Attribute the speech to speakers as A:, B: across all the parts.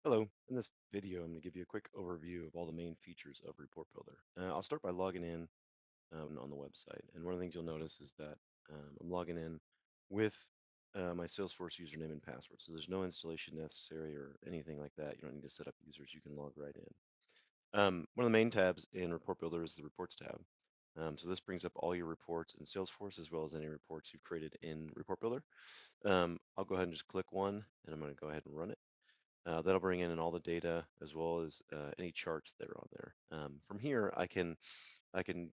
A: Hello. In this video, I'm going to give you a quick overview of all the main features of Report Builder. I'll start by logging in on the website. And one of the things you'll notice is that I'm logging in with my Salesforce username and password. So there's no installation necessary or anything like that. You don't need to set up users. You can log right in. One of the main tabs in Report Builder is the Reports tab. So this brings up all your reports in Salesforce as well as any reports you've created in Report Builder. I'll go ahead and just click one, and I'm going to go ahead and run it. That'll bring in all the data as well as any charts that are on there. From here, I can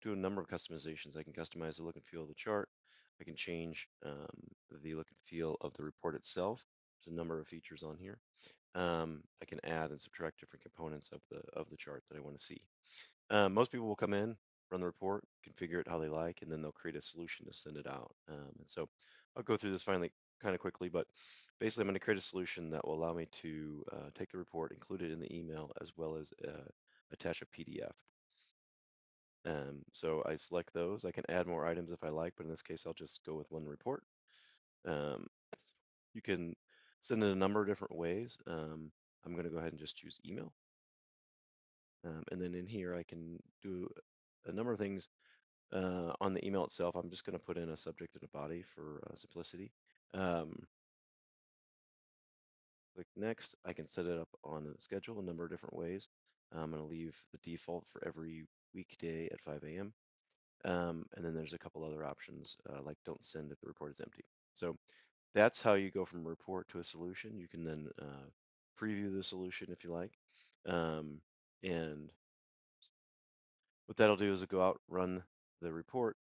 A: do a number of customizations. I can customize the look and feel of the chart. I can change the look and feel of the report itself. There's a number of features on here. I can add and subtract different components of the chart that I want to see. Most people will come in, run the report, configure it how they like, and then they'll create a solution to send it out. And so I'll go through this finally kind of quickly, but basically I'm going to create a solution that will allow me to take the report, include it in the email, as well as attach a PDF. So I select those. I can add more items if I like, but in this case, I'll just go with one report. Um, you can send it a number of different ways. I'm going to go ahead and just choose email. And then in here, I can do a number of things. On the email itself, I'm just going to put in a subject and a body for simplicity. Click next. I can set it up on a schedule a number of different ways. I'm going to leave the default for every weekday at 5 a.m. And then there's a couple other options like don't send if the report is empty. So that's how you go from a report to a solution. You can then preview the solution if you like. And what that'll do is it'll go out, run the report,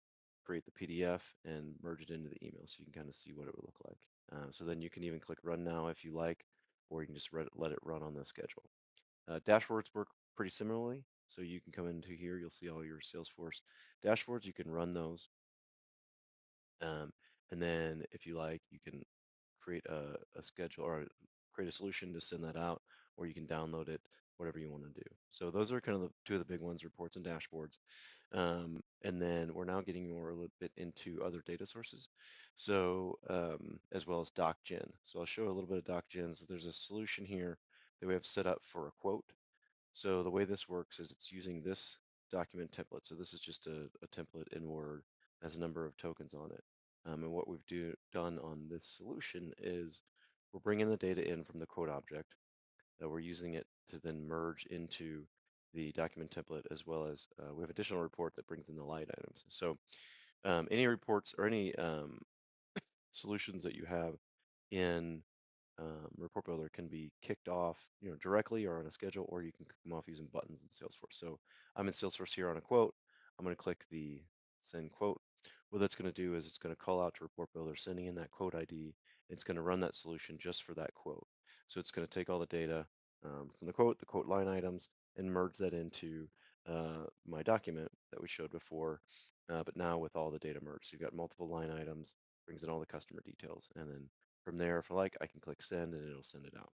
A: create the PDF, and merge it into the email so you can kind of see what it would look like. So then you can even click run now if you like, or you can just let it run on the schedule. Dashboards work pretty similarly. So you can come into here, you'll see all your Salesforce dashboards. You can run those. And then if you like, you can create a schedule or create a solution to send that out, or you can download it, whatever you want to do. So those are kind of the two of the big ones, reports and dashboards. And then we're now getting more a little bit into other data sources. So as well as DocGen. So I'll show a little bit of DocGen. So there's a solution here that we have set up for a quote. So the way this works is it's using this document template. So this is just a template in Word, has a number of tokens on it. And what we've done on this solution is we're bringing the data in from the quote object. We're using it to then merge into the document template, as well as we have additional report that brings in the light items. So any reports or any solutions that you have in Report Builder can be kicked off, directly or on a schedule, or you can kick them off using buttons in Salesforce. So I'm in Salesforce here on a quote. I'm going to click the send quote. What that's going to do is it's going to call out to Report Builder, sending in that quote ID. It's going to run that solution just for that quote. So it's going to take all the data from the quote line items, and merge that into my document that we showed before, but now with all the data merged. So you've got multiple line items, brings in all the customer details, and then from there, if I like, I can click send and it'll send it out.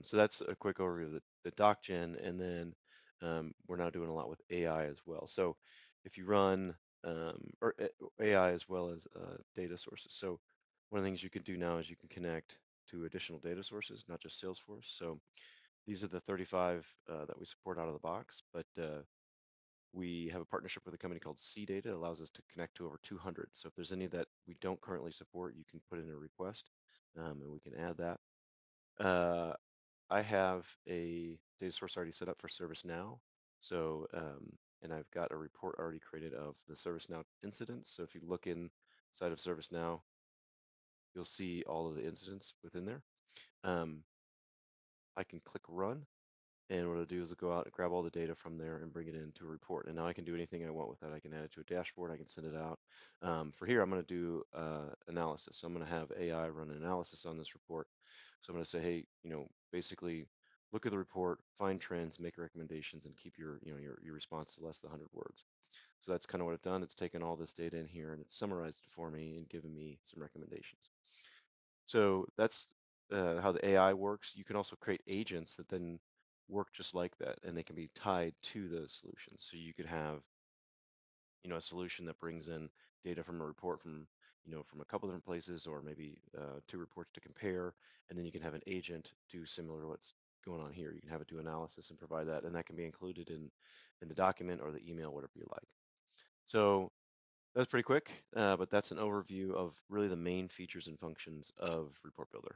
A: So that's a quick overview of the DocGen, and then we're now doing a lot with AI as well. So if you run AI as well as data sources. So one of the things you can do now is you can connect to additional data sources, not just Salesforce. So these are the 35 that we support out of the box, but we have a partnership with a company called CData that allows us to connect to over 200. So if there's any that we don't currently support, you can put in a request and we can add that. I have a data source already set up for ServiceNow. So, and I've got a report already created of the ServiceNow incidents. So if you look inside of ServiceNow, you'll see all of the incidents within there. I can click run. And what it'll do is it'll go out and grab all the data from there and bring it into a report. And now I can do anything I want with that. I can add it to a dashboard. I can send it out. For here, I'm going to do analysis. So I'm going to have AI run an analysis on this report. So I'm going to say, hey, basically look at the report, find trends, make recommendations, and keep your response to less than 100 words. So that's kind of what it's done. It's taken all this data in here and it's summarized it for me and given me some recommendations. So that's how the AI works. You can also create agents that then work just like that, and they can be tied to the solution. So you could have, a solution that brings in data from a report from a couple different places, or maybe two reports to compare, and then you can have an agent do similar what's going on here. You can have it do analysis and provide that, and that can be included in the document or the email, whatever you like. So that's pretty quick, but that's an overview of really the main features and functions of Report Builder.